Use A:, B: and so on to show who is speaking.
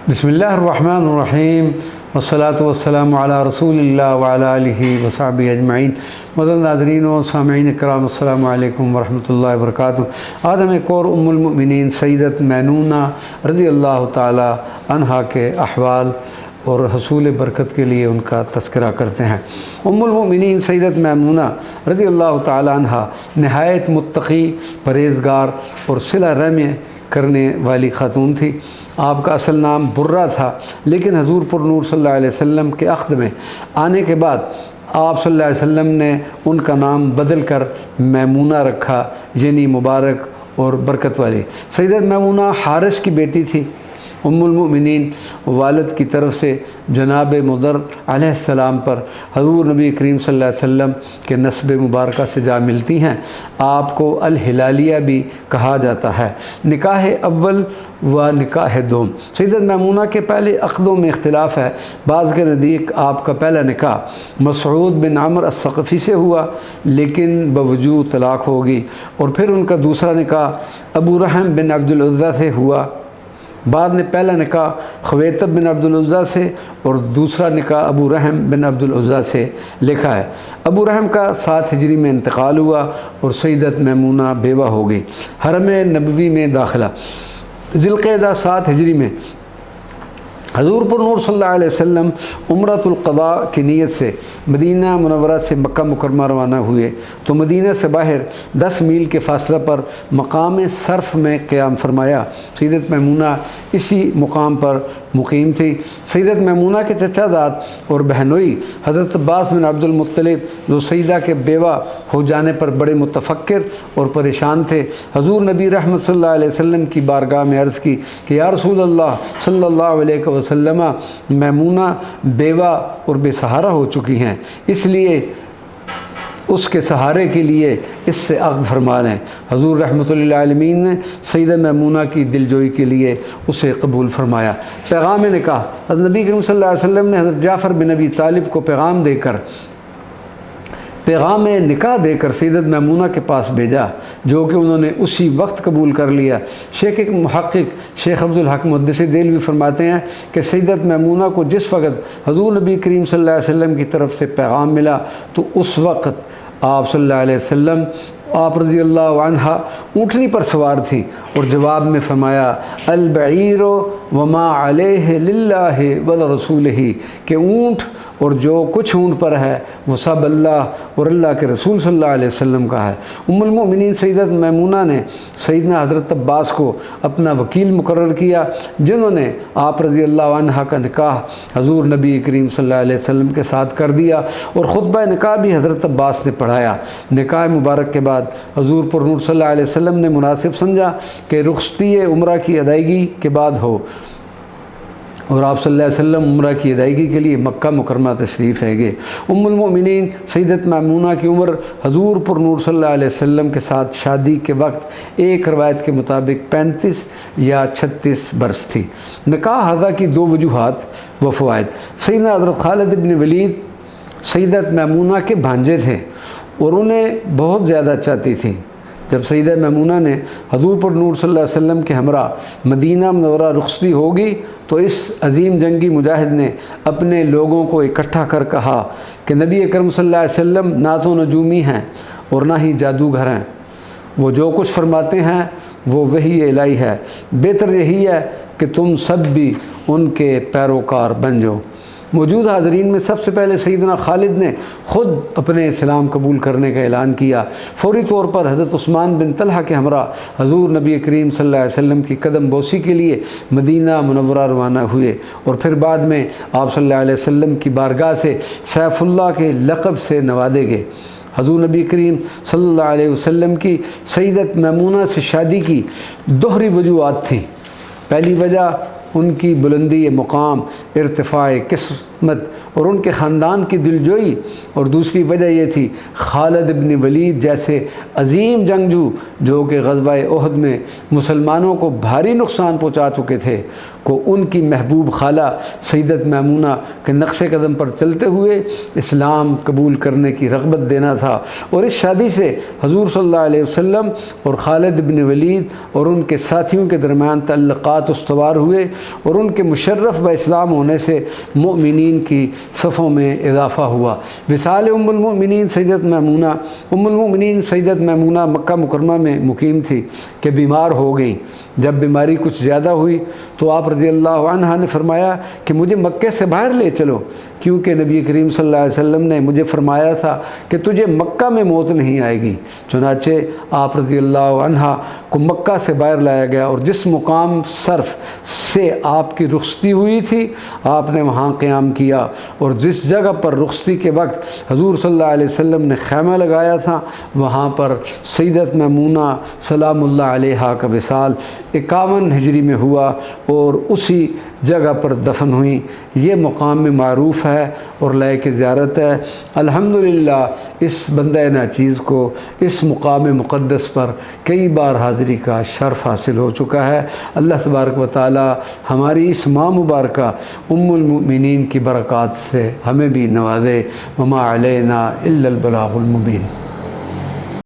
A: बिस्मिल्लाहिर्रहमानिर्रहीम वस्सलातु वस्सलामु अला रसूलिल्लाह व अला आलिहि व सहबिहि अजमईन। मदन नाज़रीन व सामईन इकराम, अस्सलामु अलैकुम व रहमतुल्लाहि व बरकातुहू। आज हम एक और उम्मुल मुमिनीन सैयदत मैमूना रज़ी अल्लाह ताला अन्हा के अहवाल और हसूल बरकत के लिए उनका तज़किरा करते हैं। उम्मुल मुमिनीन सैयदत मैमूना रज़ी अल्लाह ताला अन्हा नहायत मुत्तक़ी, परहेज़गार और सिला रहम करने वाली ख़ातून थी। आपका असल नाम बुर्रा था, लेकिन हज़ूर पुर नूर सल्लल्लाहु अलैहि वसल्लम के अख्द में आने के बाद आप सल्लल्लाहु अलैहि वसल्लम ने उनका नाम बदल कर मैमूना रखा, यानी मुबारक और बरकत वाली। सैयदत मैमूना हारिस की बेटी थी। उम्मुल मुमिनीन वालिद की तरफ से जनाब मुदर अलैहिस्सलाम पर हज़ूर नबी करीम सल्लल्लाहु अलैहि वसल्लम के नस्ब मुबारक से जा मिलती हैं। आपको अल हिलालिया भी कहा जाता है। निकाह अव्वल व निकाह दोम। सैयदत मैमूना के पहले अक़दों में इख्तिलाफ़ है। बाज़ के नज़दीक आपका पहला निकाह मसऊद बिन अमर अस्सक़फ़ी से हुआ, लेकिन बवजूद तलाक़ होगी। और फिर उनका दूसरा निकाह अबू रहम बिन अब्दुल उज़्ज़ा से हुआ। बाद में पहला निकाह ख़ुवैतब बिन अब्दुल उज़्ज़ा से और दूसरा निकाह अबू रहम बिन अब्दुल उज़्ज़ा से लिखा है। अबू रहम का 7 हिजरी में इंतकाल हुआ और सैयदत मैमूना बेवा हो गई। हरम नबवी में दाखिला ज़िलक़ेदा 7 हिजरी में हज़ूर पुर नूर सल्लल्लाहु अलैहि वसल्लम उम्रतुल क़ज़ा की नीयत से मदीना मुनव्वरा से मक्का मुकरमा रवाना हुए तो मदीना से बाहर 10 मील के फ़ासला पर मकाम सर्फ़ में क़याम फरमाया। सैयदत मैमूना इसी मुकाम पर मुकीम थी। सैयदत मैमूना के चचाज़ाद और बहनोई हज़रत अब्बास बिन अब्दुल मुत्तलिब, जो सैयदा के बेवा हो जाने पर बड़े मुतफ़क्किर और परेशान थे, हज़ूर नबी रहमत सल्लल्लाहु अलैहि वसल्लम की बारगाह में अर्ज़ की कि या रसूल अल्लाह सल्लल्लाहु अलैहि वसल्लम, मैमूना बेवा और बेसहारा हो चुकी हैं, इसलिए उसके सहारे के लिए इससे अक़्द फरमा लें। हज़ूर रहमतुल्लिल आलमीन ने सैयदा मैमूना की दिलजोई के लिए उसे कबूल फरमाया। पैगाम निकाह। हज़रत नबी करीम सल्लल्लाहु अलैहि वसल्लम ने हज़रत जाफ़र बिन अबी तालिब को पैगाम निकाह देकर सैयदत मैमूना के पास भेजा, जो कि उन्होंने उसी वक्त कबूल कर लिया। शेख मुहक्किक शेख अब्दुल हक मुहद्दिस देलवी फरमाते हैं कि सैयदत मैमूना को जिस वक्त हज़ूर नबी करीम सल्लल्लाहु अलैहि वसल्लम की तरफ से पैगाम मिला तो उस वक्त आप सल्लल्लाहु अलैहि वसल्लम आप रज़ी अल्लाह अन्हा ऊँटनी पर सवार थी और जवाब में फरमाया अल बईरो वमा अलैहि लिल्लाहि व रसूलिही, कि ऊँट और जो कुछ ऊँट पर है वो सब अल्लाह और अल्लाह के रसूल सल्लल्लाहु अलैहि वसल्लम का है। उम्मुल मोमिनीन सैयदत मैमूना ने सैयदना हज़रत अब्बास को अपना वकील मुकर्रर किया, जिन्होंने आप रज़ी अल्लाह अन्हा का निकाह हज़ूर नबी करीम सल्लल्लाहु अलैहि वसल्लम के साथ कर दिया और ख़ुतबा निकाह भी हज़रत अब्बास ने पढ़ाया। निकाह मुबारक के बाद हज़ूर पुर नूर सल्लल्लाहु अलैहि वसल्लम ने मुनासिब समझा कि रुख़्सती उम्रा की अदायगी के बाद हो, और आप सल्लल्लाहु अलैहि वसल्लम उम्रा की अदायगी के लिए मक्का मुकरमा तशरीफ़ है गए। उम्मुल मोमिनीन सैयदत मैमूना की उम्र हज़ूर पुर नूर सल्लल्लाहु अलैहि वसल्लम के साथ शादी के वक्त एक रवायत के मुताबिक 35 या 36 बरस थी। निकाह हज़ा की 2 वजूहात व फ़वाइद। सैयदना हज़रत खालिद इब्न वलीद सैयदत मैमूना के भांजे थे और उन्हें बहुत ज़्यादा चाहती थी। जब सैयदा मैमूना ने हज़ूर पुर नूर सल्लल्लाहु अलैहि वसल्लम के हमरा मदीना मुनव्वरा रुख़्सती होगी तो इस अज़ीम जंगी मुजाहिद ने अपने लोगों को इकट्ठा कर कहा कि नबी अकरम सल्लल्लाहु अलैहि वसल्लम ना तो नजूमी हैं और ना ही जादूगर हैं, वो जो कुछ फरमाते हैं वो वही इलाही है। बेहतर यही है कि तुम सब भी उनके पैरोकार बन जाओ। मौजूद हाज़रीन में सबसे पहले सैयदना खालिद ने ख़ुद अपने इस्लाम कबूल करने का ऐलान किया। फ़ौरी तौर पर हज़रत उस्मान बिन तलहा के हमरा हज़ूर नबी करीम सल्लल्लाहु अलैहि वसल्लम की कदम बोसी के लिए मदीना मुनव्वरा रवाना हुए और फिर बाद में आप सल्लल्लाहु अलैहि वसल्लम की बारगाह से सैफ़ुल्लाह के लक़ब से नवाजे गए। हज़ूर नबी करीम सल्लल्लाहु अलैहि वसल्लम की सैयदत मैमूना से शादी की दोहरी वजूहात थी। पहली वजह उनकी बुलंदी मुकाम, इर्तिफ़ाए किस्मत और उनके ख़ानदान की दिलजोई, और दूसरी वजह यह थी खालिद इब्न वलीद जैसे अज़ीम जंगजू जो कि ग़ज़वा उहद में मुसलमानों को भारी नुकसान पहुँचा चुके थे, کو ان کی محبوب خالہ سیدت میمونہ کے نقش قدم پر چلتے ہوئے اسلام قبول کرنے کی رغبت دینا تھا، اور اس شادی سے حضور صلی اللہ علیہ وسلم اور خالد بن ولید اور ان کے ساتھیوں کے درمیان تعلقات استوار ہوئے، اور ان کے مشرف با اسلام ہونے سے مؤمنین کی صفوں میں اضافہ ہوا۔ وصال ام المؤمنین سیدت میمونہ، ام المؤمنین سیدت میمونہ مکہ مکرمہ میں مقیم تھی کہ بیمار ہو گئیں۔ جب بیماری کچھ زیادہ ہوئی تو آپ رضی اللہ عنہ نے فرمایا کہ مجھے مکے سے باہر لے چلو، کیونکہ نبی کریم صلی اللہ علیہ وسلم نے مجھے فرمایا تھا کہ تجھے مکہ میں موت نہیں آئے گی۔ چنانچہ آپ رضی اللہ عنہ کو مکہ سے باہر لایا گیا، اور جس مقام صرف سے آپ کی رخصتی ہوئی تھی آپ نے وہاں قیام کیا، اور جس جگہ پر رخصتی کے وقت حضور صلی اللہ علیہ وسلم نے خیمہ لگایا تھا وہاں پر سیدت میمونہ سلام اللہ علیہا کا وصال 51 ہجری میں ہوا اور اسی جگہ پر دفن ہوئیں۔ یہ مقام میں معروف ہے اور لائق زیارت ہے۔ الحمدللہ اس بندہ ناچیز کو اس مقام مقدس پر کئی بار حاضری کا شرف حاصل ہو چکا ہے۔ اللہ تبارک و تعالی ہماری اس ماہ مبارکہ ام المؤمنین کی برکات سے ہمیں بھی نوازے۔ وما علینا الا البلاغ المبین۔